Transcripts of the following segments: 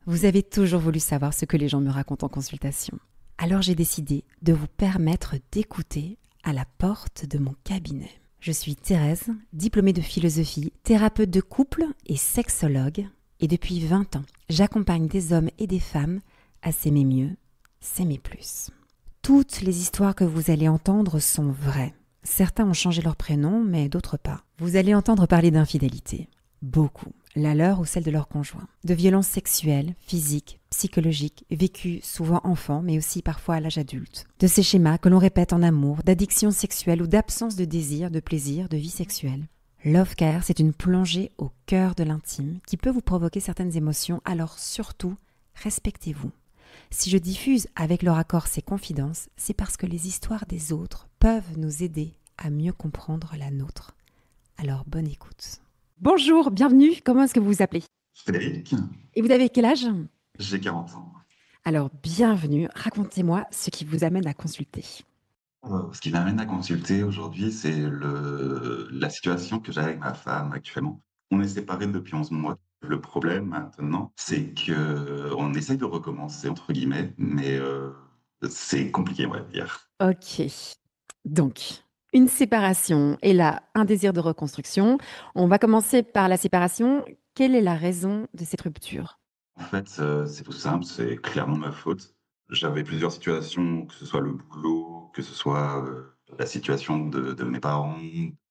Vous avez toujours voulu savoir ce que les gens me racontent en consultation. Alors j'ai décidé de vous permettre d'écouter à la porte de mon cabinet. Je suis Thérèse, diplômée de philosophie, thérapeute de couple et sexologue. Et depuis 20 ans, j'accompagne des hommes et des femmes à s'aimer mieux, s'aimer plus. Toutes les histoires que vous allez entendre sont vraies. Certains ont changé leur prénom, mais d'autres pas. Vous allez entendre parler d'infidélité. Beaucoup. La leur ou celle de leur conjoint. De violences sexuelles, physiques, psychologiques, vécues souvent enfants, mais aussi parfois à l'âge adulte. De ces schémas que l'on répète en amour, d'addiction sexuelle ou d'absence de désir, de plaisir, de vie sexuelle. Love Care, c'est une plongée au cœur de l'intime qui peut vous provoquer certaines émotions, alors surtout, respectez-vous. Si je diffuse avec leur accord ces confidences, c'est parce que les histoires des autres peuvent nous aider à mieux comprendre la nôtre. Alors bonne écoute. Bonjour, bienvenue, comment est-ce que vous vous appelez? Frédéric, Et vous avez quel âge? j'ai 40 ans. Alors bienvenue, racontez-moi ce qui vous amène à consulter. Ce qui m'amène à consulter aujourd'hui, c'est la situation que j'ai avec ma femme actuellement. On est séparés depuis 11 mois. Le problème maintenant, c'est que on essaye de recommencer, entre guillemets, mais c'est compliqué, on va dire. Ok, donc une séparation et là un désir de reconstruction. On va commencer par la séparation. Quelle est la raison de cette rupture? En fait, c'est tout simple, c'est clairement ma faute. J'avais plusieurs situations, que ce soit le boulot, que ce soit, la situation de mes parents,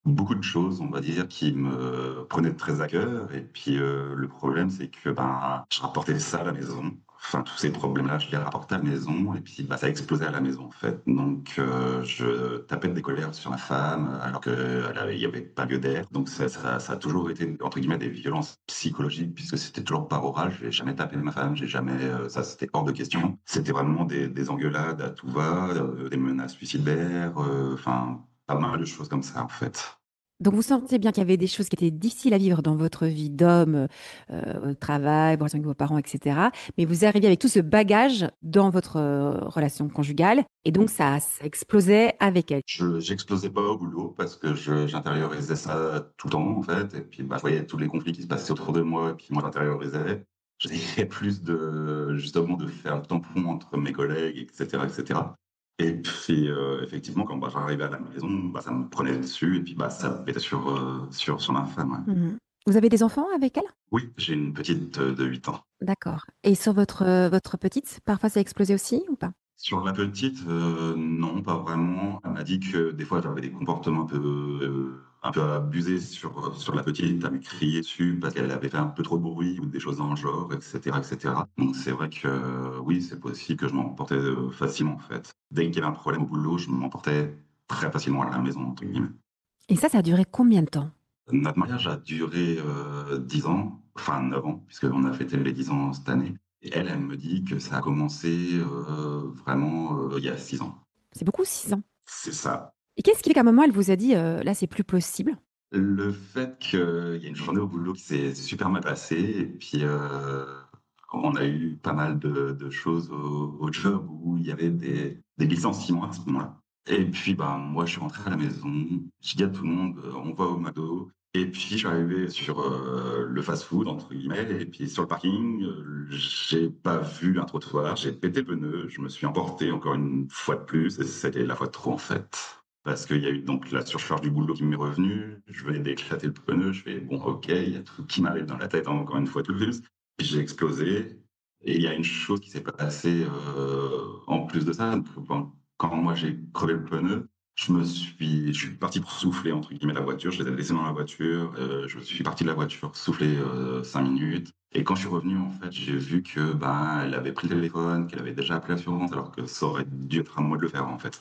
beaucoup de choses, on va dire, qui me prenaient très à cœur et puis, le problème, c'est que, ben, je rapportais ça à la maison. Enfin, tous ces problèmes-là, je les rapportais à la maison et puis, bah, ça explosait à la maison, en fait. Donc, je tapais des colères sur ma femme, alors il y avait pas lieu d'être. Donc ça a toujours été, entre guillemets, «des violences psychologiques» puisque c'était toujours par oral. J'ai jamais tapé ma femme, j'ai jamais, ça c'était hors de question. C'était vraiment des engueulades à tout va, des menaces suicidaires, enfin, pas mal de choses comme ça, en fait. Donc vous sentez bien qu'il y avait des choses qui étaient difficiles à vivre dans votre vie d'homme, au travail, vos relations avec vos parents, etc. Mais vous arriviez avec tout ce bagage dans votre relation conjugale et donc ça explosait avec elle. J'explosais pas au boulot parce que j'intériorisais ça tout le temps, en fait, et puis, bah, je voyais tous les conflits qui se passaient autour de moi et puis moi j'intériorisais. J'essayais plus de justement de faire le tampon entre mes collègues et cetera et cetera, et puis, effectivement quand, bah, j'arrivais à la maison, bah, ça me prenait dessus et puis, bah, ça pétait sur ma femme, ouais. Mhm. Vous avez des enfants avec elle? Oui, j'ai une petite, de 8 ans. D'accord. Et sur votre petite, parfois ça a explosé aussi ou pas? Sur la petite, non, pas vraiment. Elle m'a dit que des fois j'avais des comportements un peu abusés sur la petite, à lui crier dessus parce qu'elle avait fait un peu trop de bruit ou des choses dans le genre, et cetera, et cetera. Donc c'est vrai que, oui, c'est possible que je m'emportais, facilement, en fait. Dès qu'il y avait un problème au boulot, je m'emportais très facilement à la maison, entre guillemets. Et ça a duré combien de temps? Notre mariage a duré, 10 ans, enfin 9 ans, puisqu'on a fêté les 10 ans cette année. Et elle me dit que ça a commencé, vraiment, il y a 6 ans. C'est beaucoup, 6 ans. C'est ça. Et qu'est-ce qui fait qu'à un moment elle vous a dit là c'est plus possible? Le fait qu'il y ait une journée au boulot qui s'est super mal passée et puis, on a eu pas mal de choses au job où il y avait des licenciements à ce moment-là. Et puis, bah, moi, je suis rentré à la maison, j'ai dit à tout le monde, «On va au McDo», et puis je suis arrivé sur, le «fast-food» entre guillemets et puis sur le parking, j'ai pas vu un trottoir, j'ai pété le pneu, je me suis emporté encore une fois de plus et c'était la fois de trop, en fait. Parce qu'il y a eu donc la surcharge du boulot qui m'est revenue, je venais d'éclater le pneu, je fais: «Bon, OK, il y a tout qui m'arrive dans la tête encore une fois de plus». Puis j'ai explosé et il y a une chose qui s'est passée, en plus de ça, quand moi j'ai crevé le pneu, je suis parti pour «souffler» entre guillemets la voiture, je les ai laissés dans la voiture, je suis parti de la voiture souffler, 5 minutes et quand je suis revenu, en fait, j'ai vu que, ben, elle avait pris le téléphone, qu'elle avait déjà appelé l'assurance alors que ça aurait dû être à moi de le faire, en fait.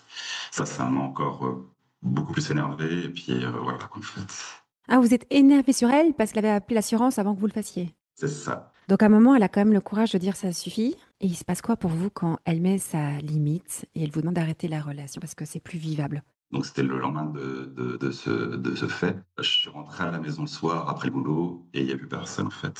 Ça m'a encore, beaucoup plus énervé et puis, voilà, en fait. Ah, vous êtes énervé sur elle parce qu'elle avait appelé l'assurance avant que vous le fassiez. C'est ça. Donc à un moment, elle a quand même le courage de dire ça suffit. Et il se passe quoi pour vous quand elle met sa limite et elle vous demande d'arrêter la relation parce que c'est plus vivable? Donc c'était le lendemain de ce fait. Je suis rentré à la maison le soir après le boulot et il y a plus personne, en fait.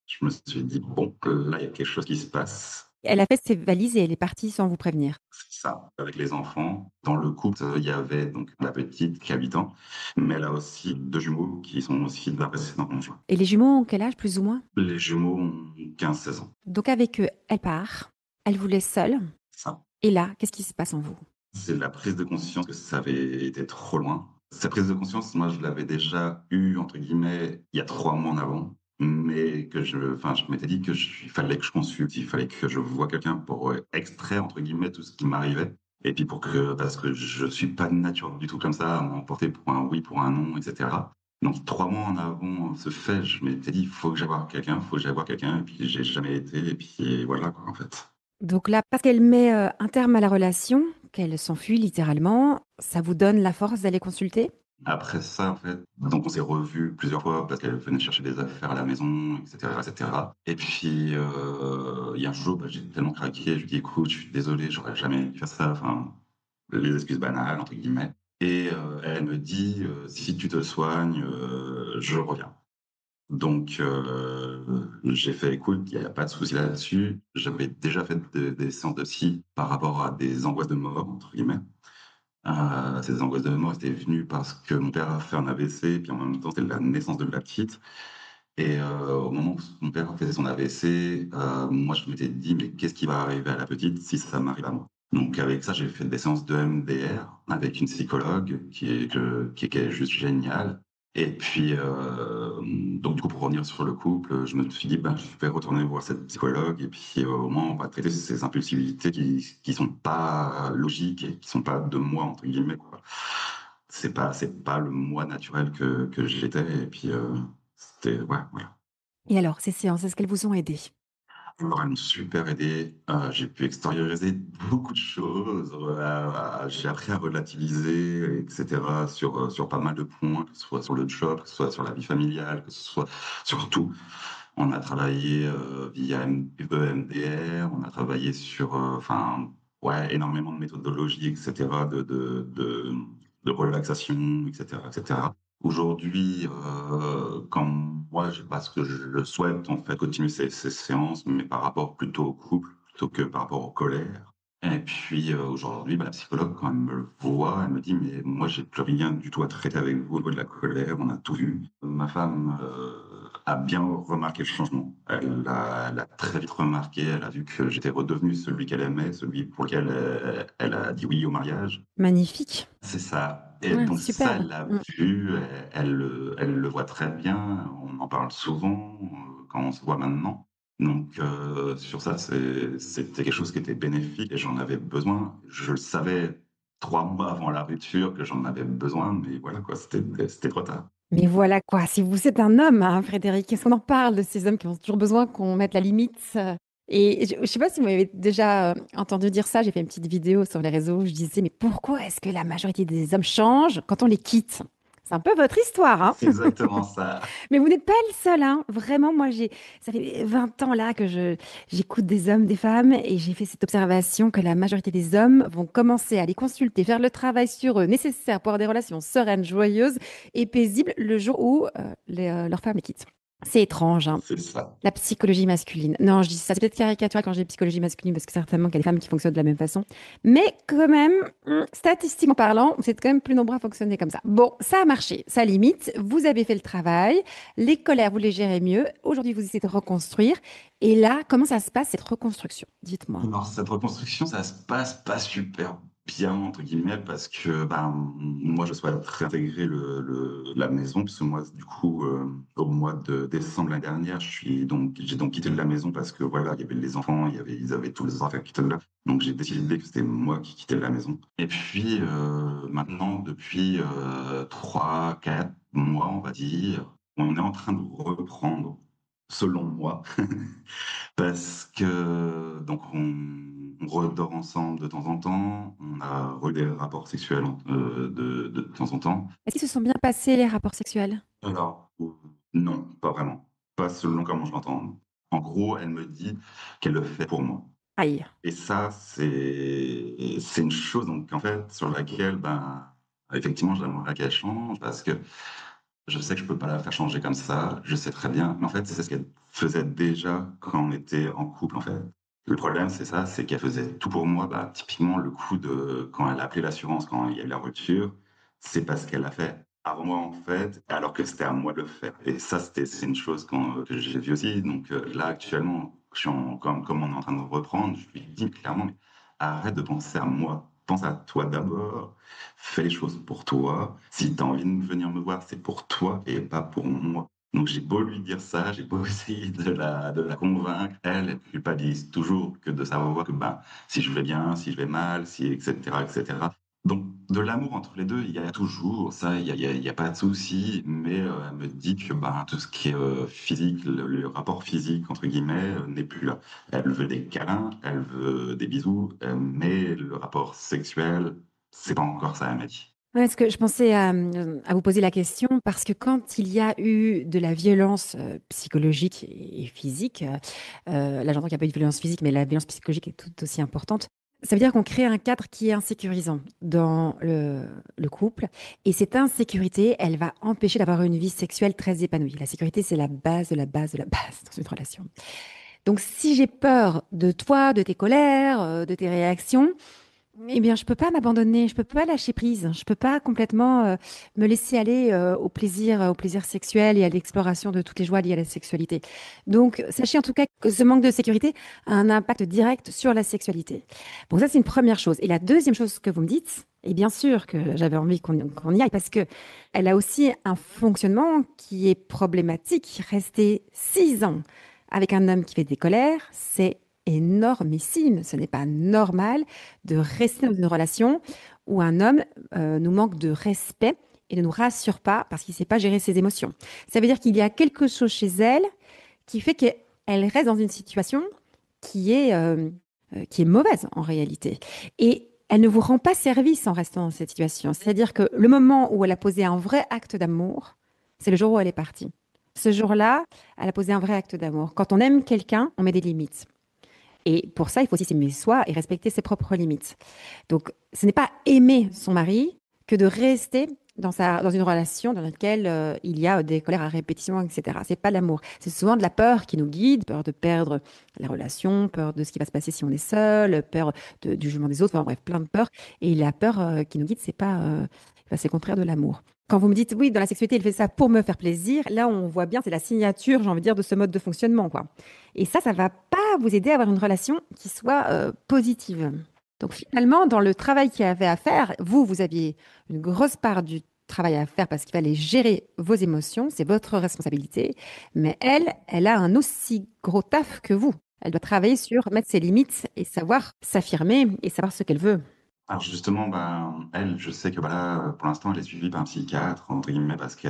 Je me suis dit: «Bon, là, il y a quelque chose qui se passe». Elle a fait ses valises et elle est partie sans vous prévenir? C'est ça, avec les enfants. Dans le couple, il y avait donc la petite qui est habitant, mais elle a aussi 2 jumeaux qui sont aussi de la précédente conjointe. Et les jumeaux ont quel âge, plus ou moins? Les jumeaux ont 15-16 ans. Donc avec eux, elle part, elle vous laisse seule Ça, et là, qu'est-ce qui se passe en vous? c'est la prise de conscience que ça avait été trop loin. Cette prise de conscience, moi, je l'avais déjà eue, entre guillemets, il y a 3 mois en avant, mais que je m'étais dit il fallait que je consulte, il fallait que je voie quelqu'un pour extraire, entre guillemets, tout ce qui m'arrivait. Et puis parce que je suis pas de nature du tout comme ça, à m'emporter pour un oui, pour un non, etc. Donc 3 mois en avant ce fait, je m'étais dit, il faut que j'aille voir quelqu'un, il faut que j'aille voir quelqu'un, et puis j'ai jamais été, et puis voilà, quoi, en fait. Donc là, parce qu'elle met, un terme à la relation, qu'elle s'enfuit littéralement, ça vous donne la force d'aller consulter? Après ça, en fait, donc on s'est revus plusieurs fois parce qu'elle venait chercher des affaires à la maison, et cetera, et cetera. Et puis, il y a un jour, bah, j'ai tellement craqué, je lui dis: «Écoute, je suis désolé, j'aurais jamais dû faire ça», enfin, les excuses «banales» entre guillemets. Et elle me dit: «Si tu te soignes, je reviens». Donc j'ai fait: «Écoute, il y a pas de souci là-dessus». J'avais déjà fait des séances de psy par rapport à des «angoisses de mort» entre guillemets. Ces angoisses de mort étaient venues parce que mon père a fait un AVC, puis en même temps, c'était la naissance de la petite. Et au moment où mon père faisait son AVC, moi, je m'étais dit: «Mais qu'est-ce qui va arriver à la petite si ça m'arrive à moi?» Donc avec ça, j'ai fait des séances de MDR avec une psychologue qui est juste géniale. Et puis, donc du coup, pour revenir sur le couple, je me suis dit: «Ben, je vais retourner voir cette psychologue et puis, au moins, on va traiter ces impulsivités qui sont pas logiques et qui sont pas de moi, entre guillemets, quoi. C'est pas le moi naturel que j'étais et puis, c'était ouais, voilà. Et alors, ces séances, est-ce qu'elles vous ont aidé? Alors elles m'ont super aidé, j'ai pu extérioriser beaucoup de choses, j'ai appris à relativiser et cetera sur pas mal de points, que ce soit sur le job, que ce soit sur la vie familiale, que ce soit sur tout. On a travaillé, via EMDR, on a travaillé sur, enfin, ouais, énormément de méthodologies et cetera, de relaxation et cetera et cetera. Aujourd'hui, quand moi, parce que je souhaite en fait continuer ces séances, mais par rapport plutôt au couple, plutôt que par rapport aux colères. Et puis, aujourd'hui, bah, la psychologue quand elle me voit, elle me dit: «Mais moi, j'ai plus rien du tout à traiter avec vous au niveau de la colère, on a tout vu». Ma femme, a bien remarqué le changement. Elle a très vite remarqué, elle a vu que j'étais redevenu celui qu'elle aimait, celui pour lequel elle a dit oui au mariage. Magnifique. C'est ça. Et Ouais, donc ça, superbe. elle l'a Mmh. vu, elle le voit très bien, on en parle souvent, quand on se voit maintenant. Donc sur ça, c'était quelque chose qui était bénéfique et j'en avais besoin. Je le savais 3 mois avant la rupture que j'en avais besoin, mais voilà quoi, c'était trop tard. Mais voilà quoi, si vous êtes un homme, hein, Frédéric, est-ce qu'on en parle de ces hommes qui ont toujours besoin qu'on mette la limite? Et je sais pas si vous m'avez déjà entendu dire ça, j'ai fait une petite vidéo sur les réseaux où je disais, mais pourquoi est-ce que la majorité des hommes changent quand on les quitte? C'est un peu votre histoire, hein? C'est exactement ça. Mais vous n'êtes pas le seul, hein. Vraiment, moi, ça fait 20 ans là que j'écoute des hommes, des femmes, et j'ai fait cette observation que la majorité des hommes vont commencer à les consulter, faire le travail sur eux nécessaire pour avoir des relations sereines, joyeuses et paisibles le jour où leur femme les quitte. C'est étrange, hein. C'est ça. La psychologie masculine. Non, je dis ça, c'est peut-être caricatural quand je dis psychologie masculine, parce que certainement qu'il y a des femmes qui fonctionnent de la même façon. Mais quand même, statistiquement parlant, vous êtes quand même plus nombreux à fonctionner comme ça. Bon, ça a marché, ça limite. Vous avez fait le travail. Les colères, vous les gérez mieux. Aujourd'hui, vous essayez de reconstruire. Et là, comment ça se passe, cette reconstruction? Dites-moi. Alors cette reconstruction, ça se passe pas super bien entre guillemets parce que, ben, moi je souhaite réintégrer la maison puisque moi du coup, au mois de décembre l'année dernière, j'ai donc quitté la maison parce que voilà, il y avait les enfants, ils avaient tous les enfants qui étaient là. Donc j'ai décidé que c'était moi qui quittais la maison et puis, maintenant depuis, 3-4 mois on va dire, on est en train de reprendre, selon moi. Parce que donc on redort ensemble de temps en temps, on a des rapports sexuels de temps en temps. Est-ce qu'ils se sont bien passés, les rapports sexuels? Alors, non, pas vraiment. Pas selon comment je l'entends. En gros, elle me dit qu'elle le fait pour moi Aïe. et ça, c'est une chose donc en fait sur laquelle, ben, effectivement, j'aimerais qu'elle change parce que je sais que je peux pas la faire changer comme ça, je sais très bien, mais en fait, c'est ce qu'elle faisait déjà quand on était en couple, en fait. Le problème, c'est ça, c'est qu'elle faisait tout pour moi. Bah, typiquement, le coup de quand elle a appelé l'assurance, quand il y a eu la rupture, c'est parce qu'elle l'a fait avant moi, en fait, alors que c'était à moi de le faire. Et ça, c'est une chose que j'ai vue aussi. Donc là, actuellement, comme on est en train de reprendre, je lui dis clairement, mais arrête de penser à moi. Pense à toi d'abord. Fais les choses pour toi. Si tu as envie de venir me voir, c'est pour toi et pas pour moi. Donc j'ai beau lui dire ça, j'ai beau essayer de la convaincre, elle culpabilise toujours que de savoir que ben, si je vais bien, si je vais mal, si, etc., etc. Donc de l'amour entre les deux, il y a toujours ça, il y a pas de souci, mais elle me dit que ben, tout ce qui est physique, le rapport physique, entre guillemets, n'est plus là. Elle veut des câlins, elle veut des bisous, mais le rapport sexuel, c'est pas encore ça, elle m'a dit. Ouais, parce que je pensais à vous poser la question parce que quand il y a eu de la violence psychologique et physique, là j'entends qu'il n'y a pas eu de violence physique, mais la violence psychologique est tout aussi importante. Ça veut dire qu'on crée un cadre qui est insécurisant dans le couple. Et cette insécurité, elle va empêcher d'avoir une vie sexuelle très épanouie. La sécurité, c'est la base de la base de la base dans une relation. Donc si j'ai peur de toi, de tes colères, de tes réactions, eh bien, je peux pas m'abandonner, je peux pas lâcher prise, je peux pas complètement me laisser aller au plaisir sexuel et à l'exploration de toutes les joies liées à la sexualité. Donc, sachez en tout cas que ce manque de sécurité a un impact direct sur la sexualité. Bon, ça, c'est une première chose. Et la deuxième chose que vous me dites, et bien sûr que j'avais envie qu'on y aille parce que elle a aussi un fonctionnement qui est problématique. Rester 6 ans avec un homme qui fait des colères, c'est énormissime. Ce n'est pas normal de rester dans une relation où un homme nous manque de respect et ne nous rassure pas parce qu'il ne sait pas gérer ses émotions. Ça veut dire qu'il y a quelque chose chez elle qui fait qu'elle reste dans une situation qui est mauvaise en réalité. Et elle ne vous rend pas service en restant dans cette situation. C'est-à-dire que le moment où elle a posé un vrai acte d'amour, c'est le jour où elle est partie. Ce jour-là, elle a posé un vrai acte d'amour. Quand on aime quelqu'un, on met des limites. Et pour ça, il faut aussi s'aimer soi et respecter ses propres limites. Donc, ce n'est pas aimer son mari que de rester dans une relation dans laquelle il y a des colères à répétition, etc. C'est pas l'amour. C'est souvent de la peur qui nous guide, peur de perdre la relation, peur de ce qui va se passer si on est seul, peur du jugement des autres, enfin bref, plein de peurs. Et la peur qui nous guide, c'est le contraire de l'amour. Quand vous me dites, oui, dans la sexualité, il fait ça pour me faire plaisir, là, on voit bien, c'est la signature, j'ai envie de dire, de ce mode de fonctionnement, quoi. Et ça va pas vous aider à avoir une relation qui soit positive. Donc finalement, dans le travail qu'il y avait à faire, vous aviez une grosse part du travail à faire parce qu'il fallait gérer vos émotions, c'est votre responsabilité. Mais elle a un aussi gros taf que vous. Elle doit travailler sur mettre ses limites et savoir s'affirmer et savoir ce qu'elle veut. Alors justement, ben, elle, je sais que bah, là, pour l'instant, elle est suivie par un psychiatre, entre guillemets, parce que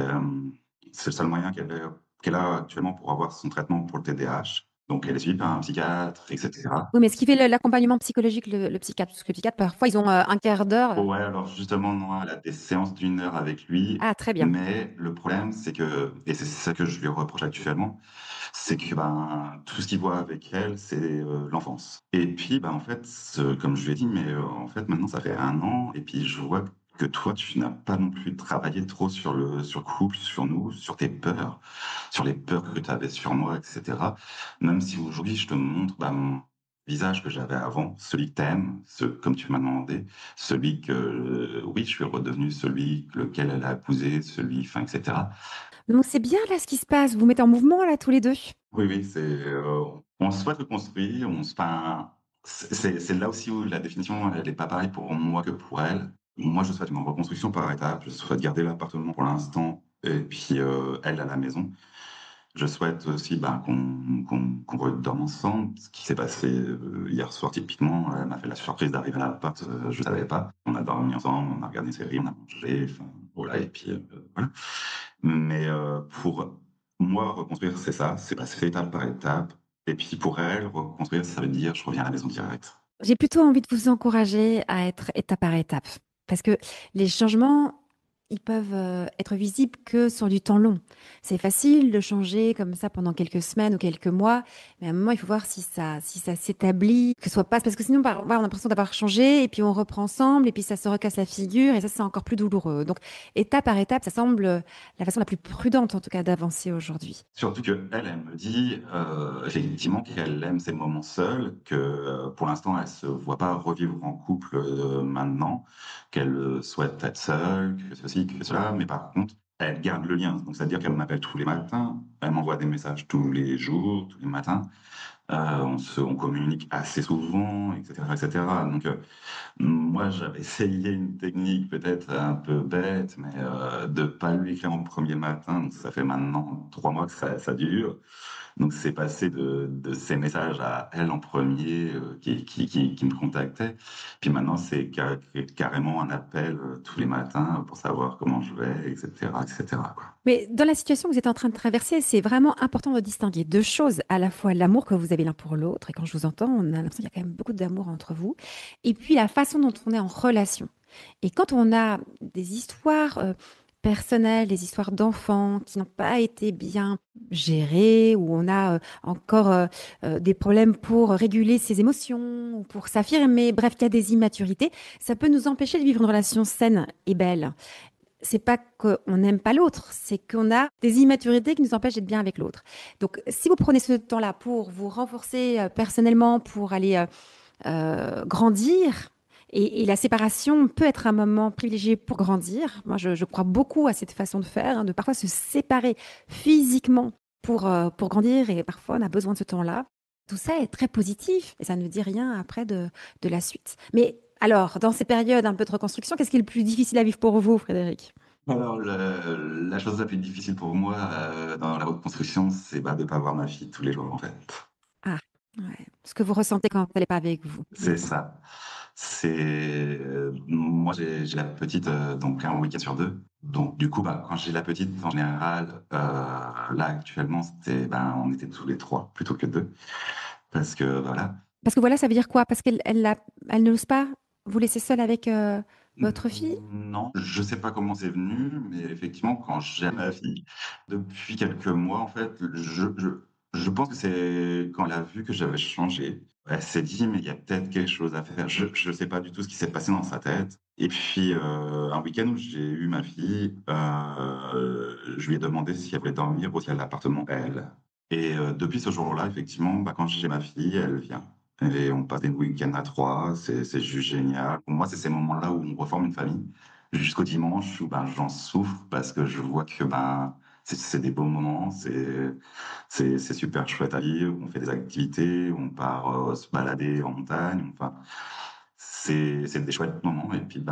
c'est le seul moyen qu'elle a actuellement pour avoir son traitement pour le TDAH. Donc elle est suivie par un psychiatre, etc. Oui, mais ce qui fait l'accompagnement psychologique, le psychiatre, parce que le psychiatre, parfois, ils ont un quart d'heure. Ouais, alors justement, non, elle a des séances d'1 heure avec lui, Ah, très bien. mais le problème, c'est que, et c'est ça que je lui reproche actuellement, c'est que ben, tout ce qu'il voit avec elle, c'est l'enfance. Et puis, ben, en fait, comme je lui ai dit, mais en fait, maintenant, ça fait 1 an, et puis je vois que toi, tu n'as pas non plus travaillé trop sur le couple, sur nous, sur tes peurs, sur les peurs que tu avais sur moi, etc. Même si aujourd'hui, je te montre ben, mon visage que j'avais avant, celui que t'aimes, comme tu m'as demandé, celui que, oui, je suis redevenu celui lequel elle a épousé, celui, enfin, etc. Donc c'est bien là ce qui se passe. Vous mettez en mouvement là tous les deux. Oui, oui, on souhaite reconstruire, enfin, c'est là aussi où la définition, elle n'est pas pareille pour moi que pour elle. Moi, je souhaite une reconstruction par étapes, je souhaite garder l'appartement pour l'instant, et puis elle à la maison. Je souhaite aussi ben, qu'on redorme ensemble. Ce qui s'est passé hier soir, typiquement, elle m'a fait la surprise d'arriver à l'appart, je ne savais pas. On a dormi ensemble, on a regardé une série, on a mangé, enfin, voilà, et puis voilà. Mais pour moi, reconstruire, c'est ça, c'est passer étape par étape. Et puis pour elle, reconstruire, ça veut dire je reviens à la maison directe. J'ai plutôt envie de vous encourager à être étape par étape. Parce que les changements, ils peuvent être visibles que sur du temps long. C'est facile de changer comme ça pendant quelques semaines ou quelques mois, mais à un moment, il faut voir si ça s'établit, que ce soit pas, parce que sinon, voilà, on a l'impression d'avoir changé et puis on reprend ensemble et puis ça se recasse la figure et ça, c'est encore plus douloureux. Donc, étape par étape, ça semble la façon la plus prudente, en tout cas, d'avancer aujourd'hui. Surtout qu'elle, elle me dit effectivement qu'elle aime ces moments seuls, que pour l'instant, elle se voit pas revivre en couple maintenant, qu'elle souhaite être seule, que ceci, que cela, mais par contre, elle garde le lien. Donc, c'est-à-dire qu'elle m'appelle tous les matins, elle m'envoie des messages tous les jours, tous les matins, on communique assez souvent, etc., etc. Donc, moi, j'avais essayé une technique peut-être un peu bête, mais de pas lui écrire en premier matin. Donc, ça fait maintenant 3 mois que ça dure. Donc, c'est passé de ces messages à elle en premier qui me contactait. Puis maintenant, c'est carrément un appel tous les matins pour savoir comment je vais, etc., etc., quoi. Mais dans la situation que vous êtes en train de traverser, c'est vraiment important de distinguer deux choses. À la fois l'amour que vous avez l'un pour l'autre, et quand je vous entends, on a l'impression qu'il y a quand même beaucoup d'amour entre vous, et puis la façon dont on est en relation. Et quand on a des histoires personnelles, des histoires d'enfants qui n'ont pas été bien gérées, où on a encore des problèmes pour réguler ses émotions, ou pour s'affirmer, bref, qu'il y a des immaturités, ça peut nous empêcher de vivre une relation saine et belle. C'est pas qu'on n'aime pas l'autre, c'est qu'on a des immaturités qui nous empêchent d'être bien avec l'autre. Donc, si vous prenez ce temps-là pour vous renforcer personnellement, pour aller grandir, et la séparation peut être un moment privilégié pour grandir. Moi, je crois beaucoup à cette façon de faire, hein, de parfois se séparer physiquement pour grandir, et parfois on a besoin de ce temps-là. Tout ça est très positif et ça ne dit rien après de la suite. Mais alors, dans ces périodes un peu de reconstruction, qu'est-ce qui est le plus difficile à vivre pour vous, Frédéric? Alors, la chose la plus difficile pour moi dans la reconstruction, c'est de ne pas voir ma fille tous les jours, en fait. Ah, ouais. Ce que vous ressentez quand elle n'est pas avec vous. Mm. C'est ça. C'est moi j'ai la petite donc un week-end sur deux. Donc du coup quand j'ai la petite en général là actuellement c'était on était tous les trois plutôt que deux parce que voilà. Parce que voilà, ça veut dire quoi? Parce elle n'ose pas vous laisser seule avec votre fille? Non, je sais pas comment c'est venu, mais effectivement, quand j'ai ma fille, depuis quelques mois, en fait, je pense que c'est quand elle a vu que j'avais changé, elle s'est dit, mais il y a peut-être quelque chose à faire. Je sais pas du tout ce qui s'est passé dans sa tête. Et puis, un week-end où j'ai eu ma fille, je lui ai demandé si elle voulait dormir aussi à l'appartement, elle. Et depuis ce jour-là, effectivement, quand j'ai ma fille, elle vient. Et on passe des week-ends à trois, c'est juste génial. Pour moi, c'est ces moments-là où on reforme une famille. Jusqu'au dimanche où j'en souffre parce que je vois que c'est des beaux moments, c'est super chouette à vivre. On fait des activités, on part se balader en montagne. Enfin, c'est des chouettes moments. Et puis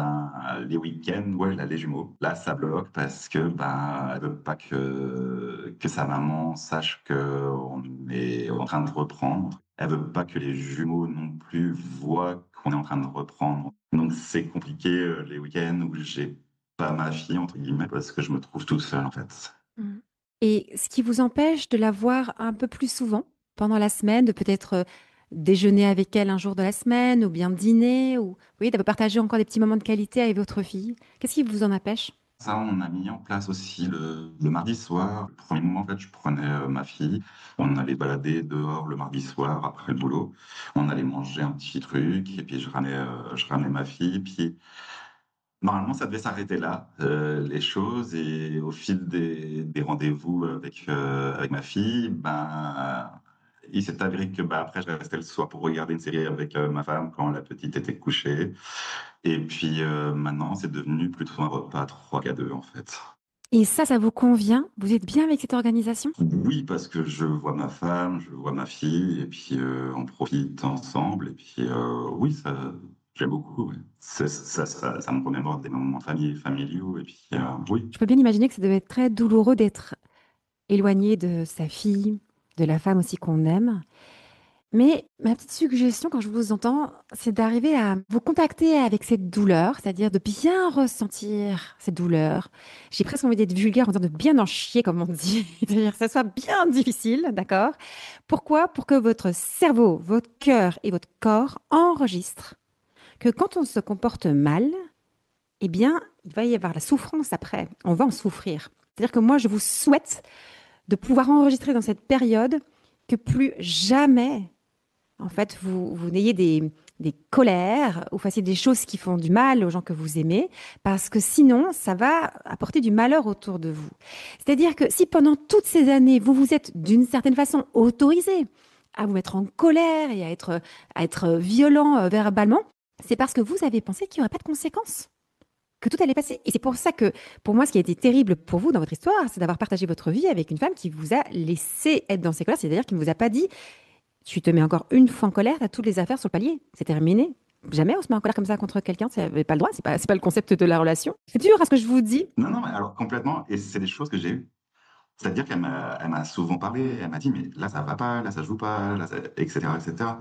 les week-ends, ouais, là, les jumeaux, là, ça bloque parce que elle veut pas que sa maman sache qu'on est en train de reprendre. Elle veut pas que les jumeaux non plus voient qu'on est en train de reprendre. Donc c'est compliqué les week-ends où j'ai pas ma fille entre guillemets parce que je me trouve tout seul en fait. Mm. Et ce qui vous empêche de la voir un peu plus souvent pendant la semaine, de peut-être déjeuner avec elle un jour de la semaine, ou bien dîner, ou oui, de partager encore des petits moments de qualité avec votre fille. Qu'est-ce qui vous en empêche? Ça, on a mis en place aussi le mardi soir. Le premier moment, en fait, je prenais ma fille, on allait balader dehors le mardi soir après le boulot. On allait manger un petit truc et puis je ramenais ma fille. Puis normalement, ça devait s'arrêter là, les choses. Et au fil des rendez-vous avec ma fille, il s'est avéré que après, je restais le soir pour regarder une série avec ma femme quand la petite était couchée. Et puis maintenant, c'est devenu plutôt un repas à trois qu'à deux, en fait. Et ça vous convient? Vous êtes bien avec cette organisation? Oui, parce que je vois ma femme, je vois ma fille, et puis on profite ensemble. Et puis oui, ça, j'aime beaucoup. Ouais. Ça me remémore des moments familiaux. Et puis oui. Je peux bien imaginer que ça devait être très douloureux d'être éloigné de sa fille, de la femme aussi qu'on aime. Mais ma petite suggestion quand je vous entends, c'est d'arriver à vous contacter avec cette douleur, c'est-à-dire de bien ressentir cette douleur. J'ai presque envie d'être vulgaire en disant de bien en chier, comme on dit, c'est-à-dire que ça soit bien difficile, d'accord? Pourquoi? Pour que votre cerveau, votre cœur et votre corps enregistrent que quand on se comporte mal, eh bien, il va y avoir la souffrance après. On va en souffrir. C'est-à-dire que moi, je vous souhaite de pouvoir enregistrer dans cette période que plus jamais, en fait, vous n'ayez des colères ou fassiez des choses qui font du mal aux gens que vous aimez, parce que sinon, ça va apporter du malheur autour de vous. C'est-à-dire que si pendant toutes ces années, vous vous êtes d'une certaine façon autorisé à vous mettre en colère et à être violent verbalement, c'est parce que vous avez pensé qu'il n'y aurait pas de conséquences, que tout allait passer. Et c'est pour ça que, pour moi, ce qui a été terrible pour vous dans votre histoire, c'est d'avoir partagé votre vie avec une femme qui vous a laissé être dans ses colères, c'est-à-dire qui ne vous a pas dit, tu te mets encore une fois en colère, tu as toutes les affaires sur le palier, c'est terminé. Jamais on se met en colère comme ça contre quelqu'un, vous n'avez pas le droit, c'est pas le concept de la relation. C'est dur à ce que je vous dis. Non, non, mais alors complètement, et c'est des choses que j'ai eues. C'est-à-dire elle m'a souvent parlé, elle m'a dit: «Mais là, ça va pas, là, ça joue pas, là, ça» et cetera, et cetera.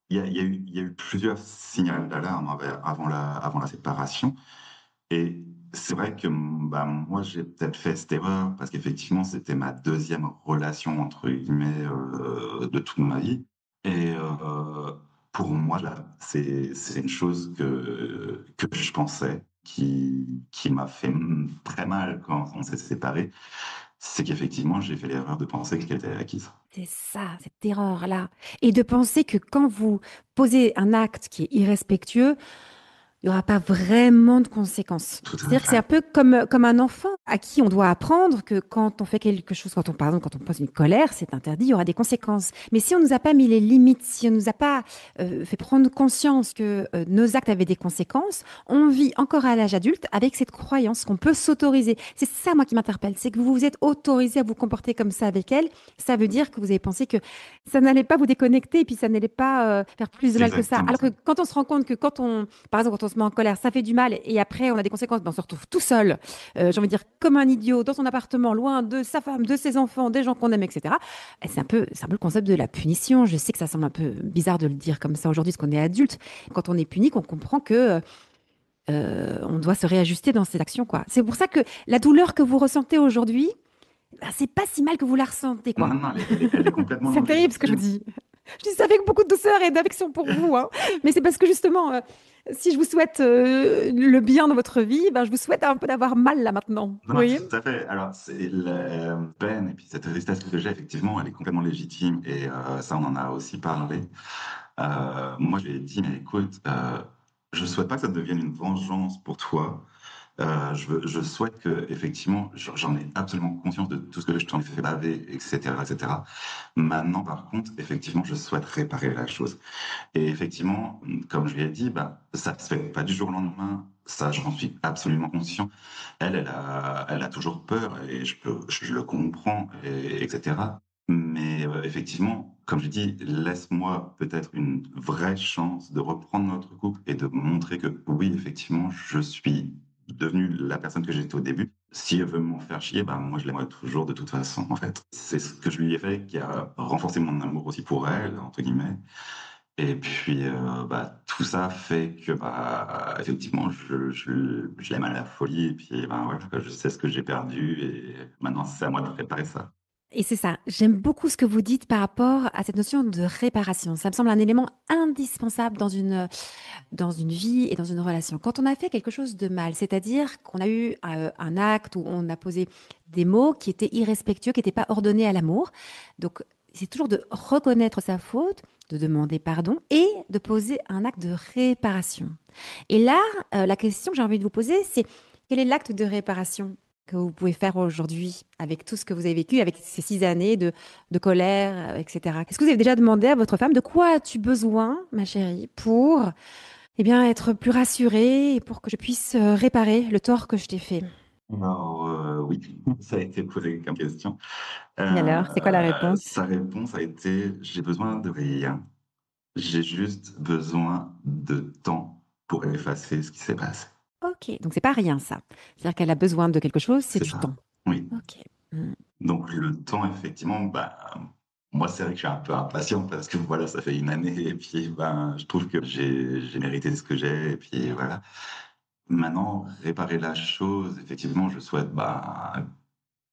Il y a eu plusieurs signaux d'alarme avant la séparation. Et c'est vrai que, bah, moi, j'ai peut-être fait cette erreur parce qu'effectivement, c'était ma deuxième relation, entre guillemets, de toute ma vie. Et pour moi, là, c'est une chose que je pensais, qui m'a fait, très mal quand on s'est séparés. C'est qu'effectivement, j'ai fait l'erreur de penser qu'elle était acquise. C'est ça, cette erreur-là. Et de penser que quand vous posez un acte qui est irrespectueux, il n'y aura pas vraiment de conséquences. Tout à C'est-à-dire que c'est fait. un peu comme un enfant à qui on doit apprendre que quand on fait quelque chose, par exemple, quand on pose une colère, c'est interdit, il y aura des conséquences. Mais si on nous a pas mis les limites, si on nous a pas fait prendre conscience que nos actes avaient des conséquences, on vit encore à l'âge adulte avec cette croyance qu'on peut s'autoriser. C'est ça, moi, qui m'interpelle, c'est que vous vous êtes autorisé à vous comporter comme ça avec elle. Ça veut dire que vous avez pensé que ça n'allait pas vous déconnecter et puis ça n'allait pas faire plus de C'est mal que ça. exactement Alors ça. que quand on se rend compte que par exemple, quand on se met en colère, ça fait du mal et après on a des conséquences, ben, on se retrouve tout seul, j'ai envie de dire comme un idiot, dans son appartement, loin de sa femme, de ses enfants, des gens qu'on aime, etc. Et c'est un peu le concept de la punition. Je sais que ça semble un peu bizarre de le dire comme ça aujourd'hui, parce qu'on est adulte. Quand on est puni, qu'on comprend que on doit se réajuster dans ses actions, quoi. C'est pour ça que la douleur que vous ressentez aujourd'hui, ben, c'est pas si mal que vous la ressentez, Non, quoi. non, elle est complètement C'est terrible ce que je vous légitime. dis. Je dis ça avec beaucoup de douceur et d'affection pour vous, hein. Mais c'est parce que justement, si je vous souhaite le bien dans votre vie, ben, je vous souhaite un peu d'avoir mal là maintenant. Vous Non, non, voyez? tout à fait. Alors, c'est la peine et puis cette tristesse que j'ai, effectivement, elle est complètement légitime et ça, on en a aussi parlé. Moi, je lui ai dit: «Mais écoute, je souhaite pas que ça devienne une vengeance pour toi. Je souhaite qu'effectivement, j'en ai absolument conscience de tout ce que je t'en ai fait baver et cetera, et cetera. Maintenant, par contre, effectivement, je souhaite réparer la chose». Et effectivement, comme je lui ai dit, bah, ça se fait pas du jour au lendemain. Ça, j'en suis absolument conscient. Elle a toujours peur et je le comprends et etc. Mais effectivement, comme je dis, laisse-moi peut-être une vraie chance de reprendre notre couple et de montrer que oui, effectivement, je suis devenu la personne que j'étais au début. Si elle veut m'en faire chier, bah, moi, je l'aimerai toujours de toute façon, en fait. C'est ce que je lui ai fait qui a renforcé mon amour aussi pour elle, entre guillemets. Et puis, bah, tout ça fait que, bah, effectivement, je l'aime à la folie et puis, ben, voilà, quoi, je sais ce que j'ai perdu et maintenant c'est à moi de réparer ça. Et c'est ça. J'aime beaucoup ce que vous dites par rapport à cette notion de réparation. Ça me semble un élément indispensable dans une vie et dans une relation. Quand on a fait quelque chose de mal, c'est-à-dire qu'on a eu un acte où on a posé des mots qui étaient irrespectueux, qui n'étaient pas ordonnés à l'amour. Donc, c'est toujours de reconnaître sa faute, de demander pardon et de poser un acte de réparation. Et là, la question que j'ai envie de vous poser, c'est quel est l'acte de réparation que vous pouvez faire aujourd'hui avec tout ce que vous avez vécu, avec ces 6 années de colère, etc. Qu'est-ce que vous avez déjà demandé à votre femme? De quoi as-tu besoin, ma chérie, pour eh bien, être plus rassurée et pour que je puisse réparer le tort que je t'ai fait? Alors, oui, ça a été posé comme question. Et alors, c'est quoi la réponse? Sa réponse a été: «J'ai besoin de rien. J'ai juste besoin de temps pour effacer ce qui s'est passé». Ok, donc c'est pas rien ça. C'est-à-dire qu'elle a besoin de quelque chose, c'est C'est du ça, temps. oui. Ok. Hmm. Donc le temps, effectivement, bah, moi, c'est vrai que je suis un peu impatient parce que voilà, ça fait une année et puis, ben, je trouve que j'ai mérité ce que j'ai et puis voilà. Maintenant, réparer la chose, effectivement, je souhaite, bah,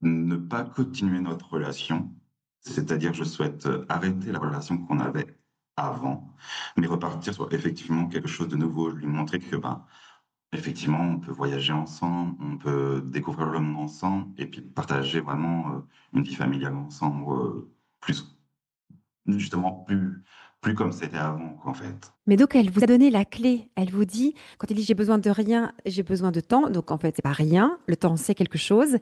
ne pas continuer notre relation. C'est-à-dire, je souhaite, arrêter la relation qu'on avait avant, mais repartir sur effectivement quelque chose de nouveau. Lui montrer que, ben, effectivement, on peut voyager ensemble, on peut découvrir le monde ensemble et puis partager vraiment, une vie familiale ensemble, plus justement plus comme c'était avant quoi, en fait. Mais donc, elle vous a donné la clé. Elle vous dit, quand elle dit j'ai besoin de rien, j'ai besoin de temps. Donc, en fait, c'est pas rien. Le temps, c'est quelque chose.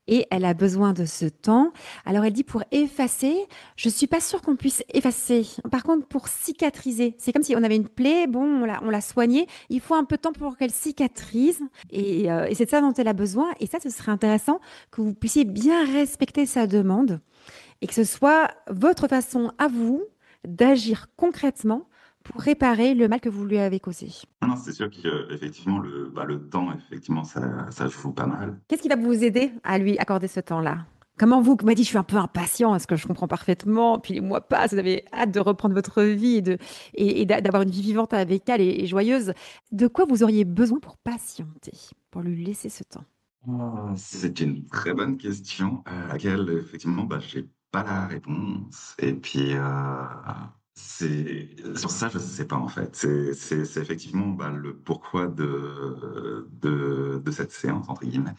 Et elle a besoin de ce temps. Alors, elle dit pour effacer, je suis pas sûre qu'on puisse effacer. Par contre, pour cicatriser, c'est comme si on avait une plaie. Bon, on l'a soignée. Il faut un peu de temps pour qu'elle cicatrise. Et c'est de ça dont elle a besoin. Et ça, ce serait intéressant que vous puissiez bien respecter sa demande et que ce soit votre façon à vous d'agir concrètement pour réparer le mal que vous lui avez causé. Non, non, c'est sûr qu'effectivement le temps effectivement ça joue pas mal. Qu'est-ce qui va vous aider à lui accorder ce temps-là? Comment vous, qui m'a dit, je suis un peu impatient, est-ce que je comprends parfaitement, puis les mois passent, vous avez hâte de reprendre votre vie d'avoir une vie vivante avec elle et joyeuse. De quoi vous auriez besoin pour patienter, pour lui laisser ce temps? C'est une très bonne question à laquelle effectivement, j'ai pas la réponse et puis, c'est sur ça, je sais pas en fait. C'est effectivement, le pourquoi de «cette séance» entre guillemets.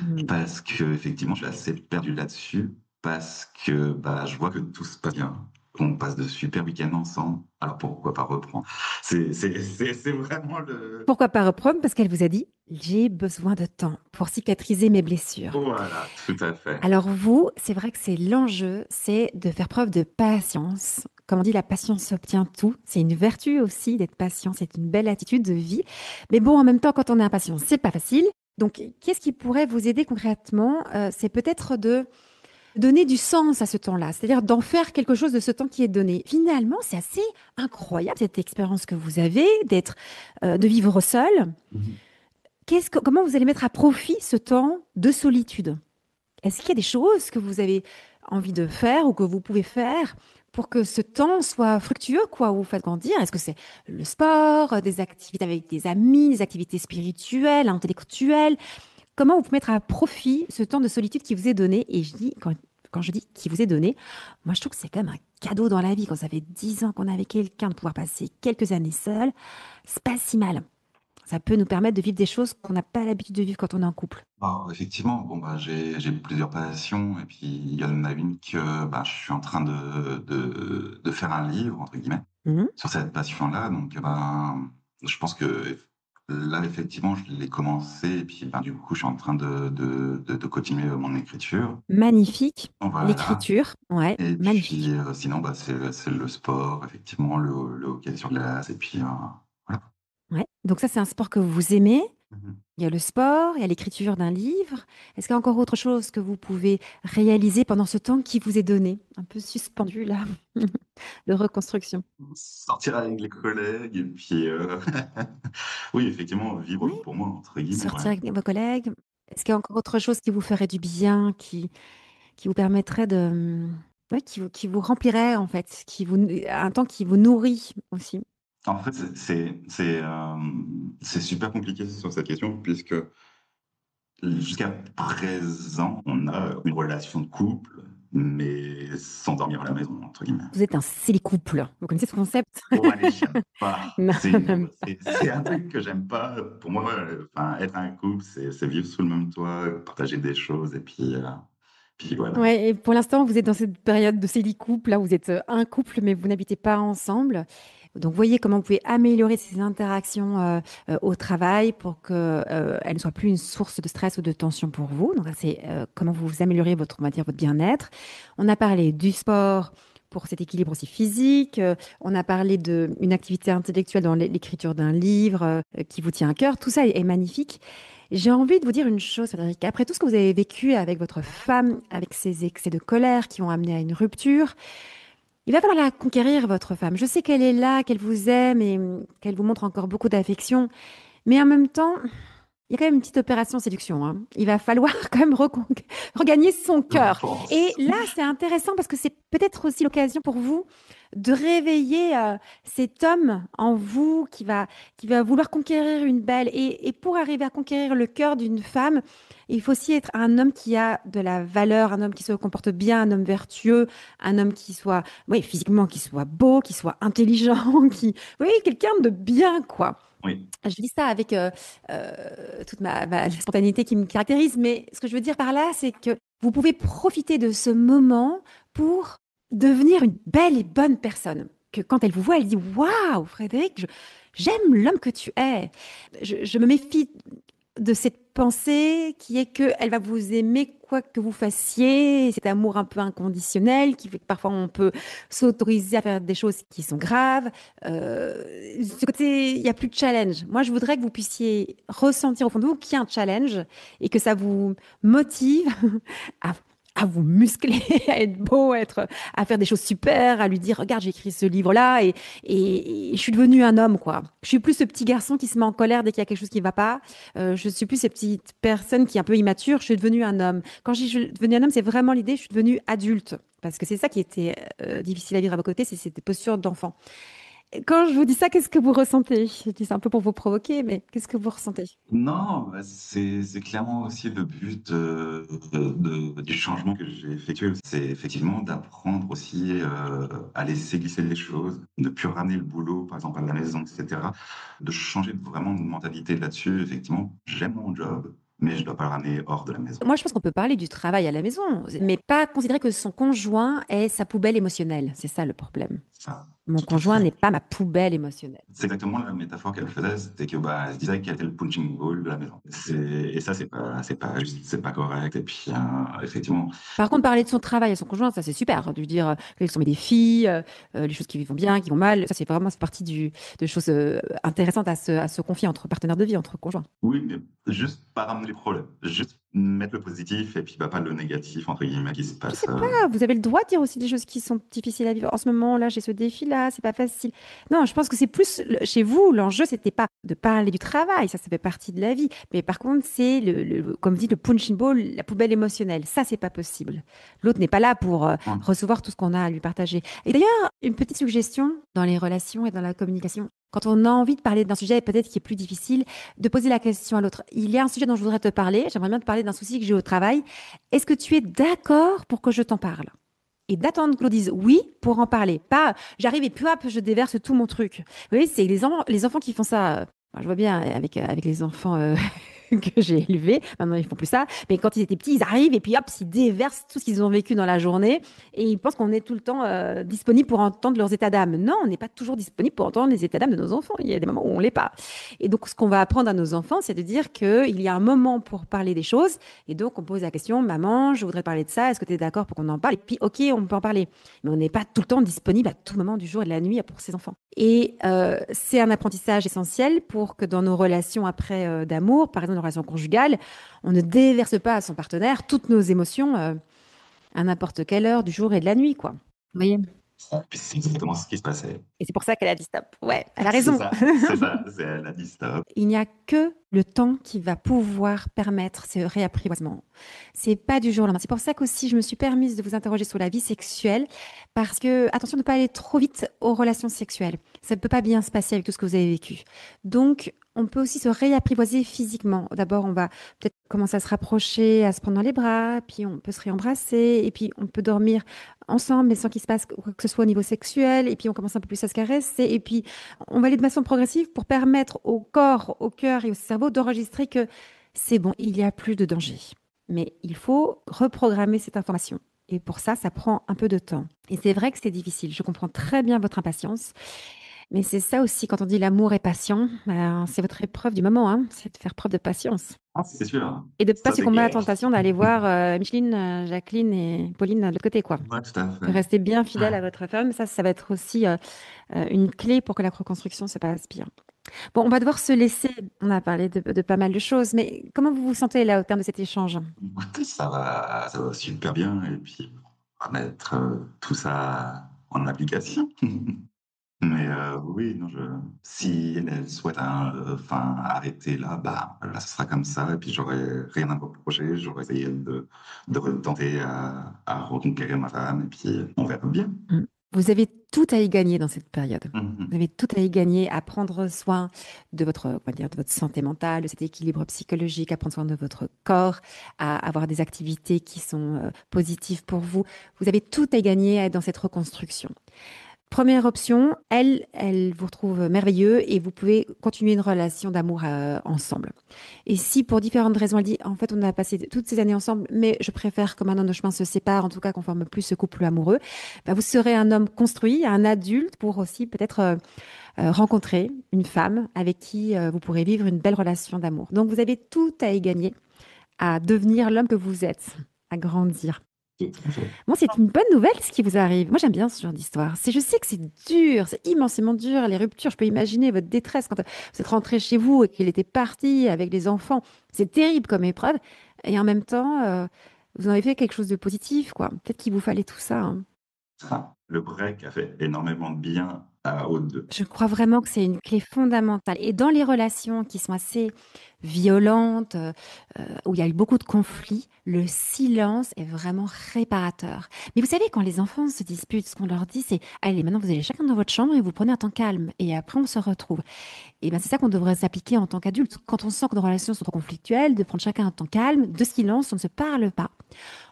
Hmm. Parce qu'effectivement, je suis assez perdu là-dessus, parce que, je vois que tout se passe bien. On passe de super week-ends ensemble, alors pourquoi pas reprendre? C'est vraiment le Pourquoi pas reprendre? Parce qu'elle vous a dit, j'ai besoin de temps pour cicatriser mes blessures. voilà, tout à fait. Alors vous, c'est vrai que c'est l'enjeu, c'est de faire preuve de patience. Comme on dit, la patience obtient tout. C'est une vertu aussi d'être patient, c'est une belle attitude de vie. Mais bon, en même temps, quand on est impatient, c'est pas facile. Donc, qu'est-ce qui pourrait vous aider concrètement? C'est peut-être de donner du sens à ce temps-là, c'est-à-dire d'en faire quelque chose de ce temps qui est donné. Finalement, c'est assez incroyable cette expérience que vous avez de vivre seul. Mmh. Comment vous allez mettre à profit ce temps de solitude? Est-ce qu'il y a des choses que vous avez envie de faire ou que vous pouvez faire pour que ce temps soit fructueux, quoi, ou vous faites grandir? Est-ce que c'est le sport, des activités avec des amis, des activités spirituelles, intellectuelles? Comment vous pouvez mettre à profit ce temps de solitude qui vous est donné? Et quand je dis qui vous est donné, moi je trouve que c'est quand même un cadeau dans la vie. Quand ça fait 10 ans qu'on est avec quelqu'un, de pouvoir passer quelques années seul, c'est pas si mal. Ça peut nous permettre de vivre des choses qu'on n'a pas l'habitude de vivre quand on est en couple. Alors effectivement, j'ai plusieurs passions et puis il y en a une que, je suis en train de faire un livre entre guillemets Mhm. sur cette passion-là donc je pense que là effectivement je l'ai commencé et puis, du coup je suis en train de continuer mon écriture. Magnifique. Voilà L'écriture, ouais, et puis, magnifique. sinon, c'est le sport effectivement, le hockey sur glace et puis, voilà. Ouais. Donc ça, c'est un sport que vous aimez. Mmh. Il y a le sport, il y a l'écriture d'un livre. Est-ce qu'il y a encore autre chose que vous pouvez réaliser pendant ce temps qui vous est donné? Un peu suspendu là, de reconstruction. Sortir avec les collègues et puis, oui effectivement «vivre Oui, pour moi» entre guillemets, ouais. sortir avec vos collègues. Est-ce qu'il y a encore autre chose qui vous ferait du bien, qui vous permettrait ouais, qui vous remplirait en fait, un temps qui vous nourrit aussi? En fait, c'est super compliqué sur cette question puisque jusqu'à présent, on a une relation de couple, mais sans «dormir à la maison» entre guillemets. Vous êtes un couple. Vous connaissez ce concept? Ouais, j'aime pas. Non, même pas. C'est un truc que j'aime pas. Pour moi, être un couple, c'est vivre sous le même toit, partager des choses et puis voilà. Ouais, et pour l'instant, vous êtes dans cette période de couple, là, vous êtes un couple, mais vous n'habitez pas ensemble. Donc, voyez comment vous pouvez améliorer ces interactions au travail pour qu'elles ne soient plus une source de stress ou de tension pour vous. Donc, ça, c'est comment vous améliorez on va dire, votre bien-être. On a parlé du sport pour cet équilibre aussi physique. On a parlé d'une activité intellectuelle dans l'écriture d'un livre qui vous tient à cœur. Tout ça est magnifique. J'ai envie de vous dire une chose, Frédéric. Après tout ce que vous avez vécu avec votre femme, avec ces excès de colère qui ont amené à une rupture, il va falloir la conquérir, votre femme. Je sais qu'elle est là, qu'elle vous aime et qu'elle vous montre encore beaucoup d'affection. Mais en même temps, il y a quand même une petite opération séduction, hein. Il va falloir quand même regagner son Je cœur. Et pense. là, c'est intéressant parce que c'est peut-être aussi l'occasion pour vous de réveiller cet homme en vous qui va vouloir conquérir une belle. Et pour arriver à conquérir le cœur d'une femme, il faut aussi être un homme qui a de la valeur, un homme qui se comporte bien, un homme vertueux, un homme qui oui, physiquement, qui soit beau, qui soit intelligent, oui, quelqu'un de bien, quoi. Oui. Je dis ça avec toute ma spontanéité qui me caractérise, mais ce que je veux dire par là, c'est que vous pouvez profiter de ce moment pour devenir une belle et bonne personne. Que quand elle vous voit, elle dit: Waouh, Frédéric, j'aime l'homme que tu es. Je me méfie de cette pensée qui est qu'elle va vous aimer quoi que vous fassiez, cet amour un peu inconditionnel qui fait que parfois on peut s'autoriser à faire des choses qui sont graves. Ce côté, il n'y a plus de challenge. Moi, je voudrais que vous puissiez ressentir au fond de vous qu'il y a un challenge et que ça vous motive à, à vous muscler, à être beau, à faire des choses super, à lui dire, regarde, j'ai écrit ce livre-là et je suis devenu un homme, quoi. Je suis plus ce petit garçon qui se met en colère dès qu'il y a quelque chose qui ne va pas. Je suis plus cette petite personne qui est un peu immature. Je suis devenue un homme. Quand je dis je suis devenue un homme, c'est vraiment l'idée, je suis devenue adulte. Parce que c'est ça qui était difficile à vivre à vos côtés, c'est cette posture d'enfant. Quand je vous dis ça, qu'est-ce que vous ressentez? Je dis ça un peu pour vous provoquer, mais qu'est-ce que vous ressentez? Non, bah, c'est clairement aussi le but, du changement que j'ai effectué. C'est effectivement d'apprendre aussi, à laisser glisser les choses, ne plus ramener le boulot, par exemple, à la maison et cetera. De changer vraiment de mentalité là-dessus. Effectivement, j'aime mon job, mais je dois pas le ramener hors de la maison. Moi, je pense qu'on peut parler du travail à la maison, mais pas considérer que son conjoint est sa poubelle émotionnelle. C'est ça le problème. Ça, Mon tout à conjoint fait. n'est pas ma poubelle émotionnelle. C'est exactement la métaphore qu'elle faisait, c'était que, bah, elle se disait qu'elle était le punching ball de la maison. Et ça, c'est pas juste, c'est pas correct. Et puis, effectivement, Par contre, parler de son travail à son conjoint, ça c'est super. De lui dire quels sont mes défis, les choses qui vont bien, qui vont mal. Ça, c'est vraiment partie de choses intéressantes à se confier entre partenaires de vie, entre conjoints. oui, mais juste pas ramener les problèmes. Juste mettre le positif et puis, bah, pas le négatif, entre guillemets, qui se Je sais passe. pas, vous avez le droit de dire aussi des choses qui sont difficiles à vivre. En ce moment, là, j'ai ce défi-là, c'est pas facile. Non, je pense que c'est plus chez vous, l'enjeu, c'était pas de parler du travail, ça fait partie de la vie. Mais par contre, c'est comme dit, le punching ball, la poubelle émotionnelle. Ça, c'est pas possible. L'autre n'est pas là pour Ouais. recevoir tout ce qu'on a à lui partager. Et d'ailleurs, une petite suggestion dans les relations et dans la communication. Quand on a envie de parler d'un sujet peut-être qui est plus difficile, de poser la question à l'autre. Il y a un sujet dont je voudrais te parler. J'aimerais bien te parler d'un souci que j'ai au travail. Est-ce que tu es d'accord pour que je t'en parle? Et d'attendre que l'on dise oui pour en parler. Pas j'arrive et puis hop, je déverse tout mon truc. Vous voyez, c'est les enfants qui font ça. Moi, je vois bien avec les enfants que j'ai élevés. Maintenant, ils font plus ça. Mais quand ils étaient petits, ils arrivent et puis hop, ils déversent tout ce qu'ils ont vécu dans la journée. Et ils pensent qu'on est tout le temps disponible pour entendre leurs états d'âme. Non, on n'est pas toujours disponible pour entendre les états d'âme de nos enfants. Il y a des moments où on l'est pas. Et donc, ce qu'on va apprendre à nos enfants, c'est de dire qu'il y a un moment pour parler des choses. Et donc, on pose la question, maman, je voudrais parler de ça, est-ce que tu es d'accord pour qu'on en parle? Et puis, ok, on peut en parler. Mais on n'est pas tout le temps disponible à tout moment du jour et de la nuit pour ses enfants. Et c'est un apprentissage essentiel pour que dans nos relations après d'amour, par exemple nos relations conjugales, on ne déverse pas à son partenaire toutes nos émotions à n'importe quelle heure du jour et de la nuit, quoi. Vous voyez? Puis c'est exactement ce qui se passait. Et c'est pour ça qu'elle a dit stop. Ouais, elle a C'est raison. ça, c'est ça. Elle a dit stop. Il n'y a que le temps qui va pouvoir permettre ce réapprivoisement. C'est pas du jour au lendemain. C'est pour ça qu'aussi je me suis permise de vous interroger sur la vie sexuelle, parce que attention de ne pas aller trop vite aux relations sexuelles. Ça ne peut pas bien se passer avec tout ce que vous avez vécu. Donc, on peut aussi se réapprivoiser physiquement. D'abord, on va peut-être commencer à se rapprocher, à se prendre dans les bras, puis on peut se réembrasser, et puis on peut dormir ensemble, mais sans qu'il se passe quoi que ce soit au niveau sexuel, et puis on commence un peu plus à se caresser, et puis on va aller de façon progressive pour permettre au corps, au cœur et au cerveau d'enregistrer que c'est bon, il n'y a plus de danger. Mais il faut reprogrammer cette information. Et pour ça, ça prend un peu de temps. Et c'est vrai que c'est difficile. Je comprends très bien votre impatience. Mais c'est ça aussi, quand on dit l'amour est patient, ben, c'est votre épreuve du moment, hein, c'est de faire preuve de patience. Ah, c'est sûr. Et de ne pas Ça, c'est succomber à la clair. tentation d'aller voir Micheline, Jacqueline et Pauline de l'autre côté, quoi. Ouais, tout à De fait. rester bien fidèle à votre femme, ça va être aussi une clé pour que la reconstruction se passe bien. Bon, on va devoir se laisser. On a parlé de pas mal de choses, mais comment vous vous sentez là au terme de cet échange? Écoute, ça va super bien. Et puis, on va mettre tout ça en application. Mais oui, non, si elle souhaite enfin, arrêter là, bah, là, ce sera comme ça. Et puis, j'aurais rien à me reprocher. J'aurais essayé de retenter à reconquérir ma femme. Et puis, on verra bien. Mm. Vous avez tout à y gagner dans cette période. Vous Mhm. avez tout à y gagner à prendre soin de votre, on va dire, de votre santé mentale, de cet équilibre psychologique, à prendre soin de votre corps, à avoir des activités qui sont positives pour vous. Vous avez tout à y gagner dans cette reconstruction. Première option, elle vous retrouve merveilleux et vous pouvez continuer une relation d'amour ensemble. Et si pour différentes raisons, elle dit, en fait, on a passé toutes ces années ensemble, mais je préfère que maintenant nos chemins se séparent, en tout cas qu'on forme plus ce couple amoureux, bah, vous serez un homme construit, un adulte pour aussi peut-être rencontrer une femme avec qui vous pourrez vivre une belle relation d'amour. Donc vous avez tout à y gagner à devenir l'homme que vous êtes, à grandir. Tout à fait. Bon, c'est une bonne nouvelle ce qui vous arrive. Moi, j'aime bien ce genre d'histoire. Je sais que c'est dur, c'est immensément dur, les ruptures. Je peux imaginer votre détresse quand vous êtes rentré chez vous et qu'il était parti avec les enfants. C'est terrible comme épreuve. Et en même temps, vous en avez fait quelque chose de positif, quoi. Peut-être qu'il vous fallait tout ça, hein. Ça, le break a fait énormément de bien aux deux. Je crois vraiment que c'est une clé fondamentale. Et dans les relations qui sont assez violentes, où il y a eu beaucoup de conflits, le silence est vraiment réparateur. Mais vous savez, quand les enfants se disputent, ce qu'on leur dit, c'est: allez, maintenant vous allez chacun dans votre chambre et vous prenez un temps calme. Et après, on se retrouve. Et bien, c'est ça qu'on devrait s'appliquer en tant qu'adulte. Quand on sent que nos relations sont trop conflictuelles, de prendre chacun un temps calme, de silence, on ne se parle pas.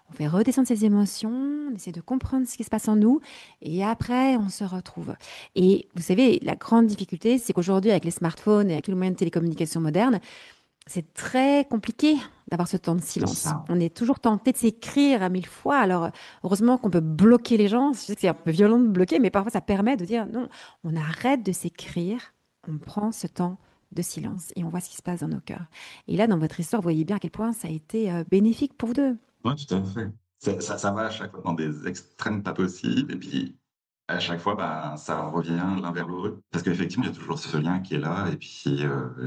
On fait redescendre ses émotions, on essaie de comprendre ce qui se passe en nous, et après, on se retrouve. Et vous savez, la grande difficulté, c'est qu'aujourd'hui, avec les smartphones et avec les moyens de télécommunication modernes, c'est très compliqué d'avoir ce temps de C'est silence. ça. On est toujours tenté de s'écrire à 1000 fois. Alors, heureusement qu'on peut bloquer les gens. Je sais que c'est un peu violent de bloquer, mais parfois, ça permet de dire non, on arrête de s'écrire, on prend ce temps de silence et on voit ce qui se passe dans nos cœurs. Et là, dans votre histoire, vous voyez bien à quel point ça a été bénéfique pour vous deux. Ouais, tout à fait. Ça va à chaque fois dans des extrêmes pas possibles et puis à chaque fois, ben, ça revient l'un vers l'autre. Parce qu'effectivement, il y a toujours ce lien qui est là et puis,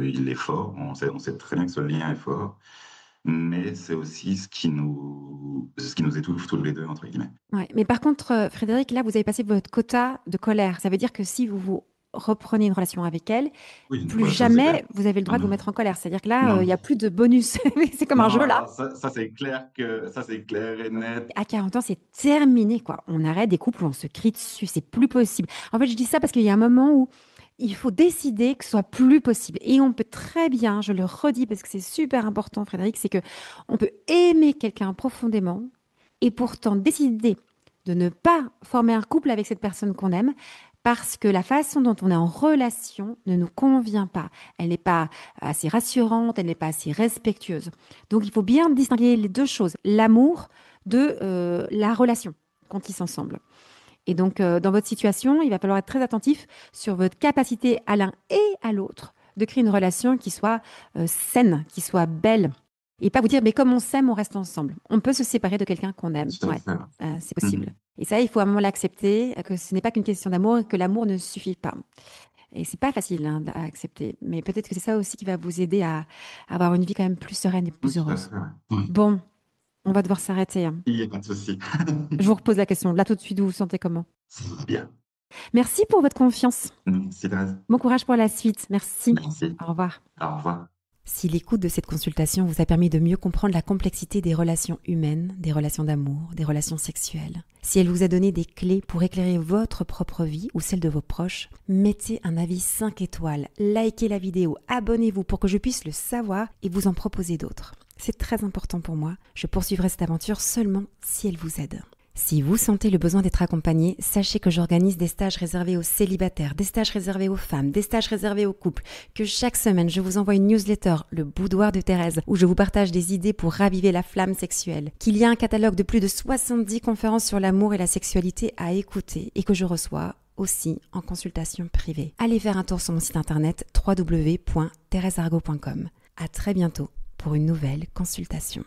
il est fort. On sait très bien que ce lien est fort, mais c'est aussi ce qui nous «étouffe tous les 2» entre guillemets. Ouais. Mais par contre, Frédéric, là, vous avez passé votre quota de colère. Ça veut dire que si vous reprenez une relation avec elle, Oui, une plus relation, c'est clair. jamais vous avez le Non, droit de vous non. mettre en colère. C'est-à-dire que là, il Non, n'y a plus de bonus. C'est comme un non, jeu là. alors ça c'est clair et net. À 40 ans, c'est terminé, quoi. On arrête des couples où on se crie dessus. C'est plus possible. En fait, je dis ça parce qu'il y a un moment où il faut décider que ce soit plus possible. Et on peut très bien, je le redis parce que c'est super important, Frédéric, c'est que on peut aimer quelqu'un profondément et pourtant décider de ne pas former un couple avec cette personne qu'on aime parce que la façon dont on est en relation ne nous convient pas. Elle n'est pas assez rassurante, elle n'est pas assez respectueuse. Donc il faut bien distinguer les deux choses, l'amour de la relation qu'on tisse ensemble. Et donc dans votre situation, il va falloir être très attentif sur votre capacité à l'un et à l'autre de créer une relation qui soit saine, qui soit belle. Et pas vous dire, mais comme on s'aime, on reste ensemble. On peut se séparer de quelqu'un qu'on aime. Tout à Ouais, fait. c'est Mmh. possible. Et ça, il faut à un moment l'accepter, que ce n'est pas qu'une question d'amour, et que l'amour ne suffit pas. Et c'est pas facile hein, à accepter. Mais peut-être que c'est ça aussi qui va vous aider à avoir une vie quand même plus sereine et Oui, plus tout à heureuse. fait, ouais. Oui. Bon, on va devoir s'arrêter, hein. Il y a pas de souci. Je vous repose la question. Là, tout de suite, vous vous sentez comment? Ça va bien. Merci pour votre confiance. Merci Thérèse. Bon courage pour la suite. Merci. Merci. Au revoir. Au revoir. Si l'écoute de cette consultation vous a permis de mieux comprendre la complexité des relations humaines, des relations d'amour, des relations sexuelles, si elle vous a donné des clés pour éclairer votre propre vie ou celle de vos proches, mettez un avis 5 étoiles, likez la vidéo, abonnez-vous pour que je puisse le savoir et vous en proposer d'autres. C'est très important pour moi. Je poursuivrai cette aventure seulement si elle vous aide. Si vous sentez le besoin d'être accompagné, sachez que j'organise des stages réservés aux célibataires, des stages réservés aux femmes, des stages réservés aux couples, que chaque semaine je vous envoie une newsletter, le boudoir de Thérèse, où je vous partage des idées pour raviver la flamme sexuelle, qu'il y a un catalogue de plus de 70 conférences sur l'amour et la sexualité à écouter et que je reçois aussi en consultation privée. Allez faire un tour sur mon site internet www.thereseargot.com. À très bientôt pour une nouvelle consultation.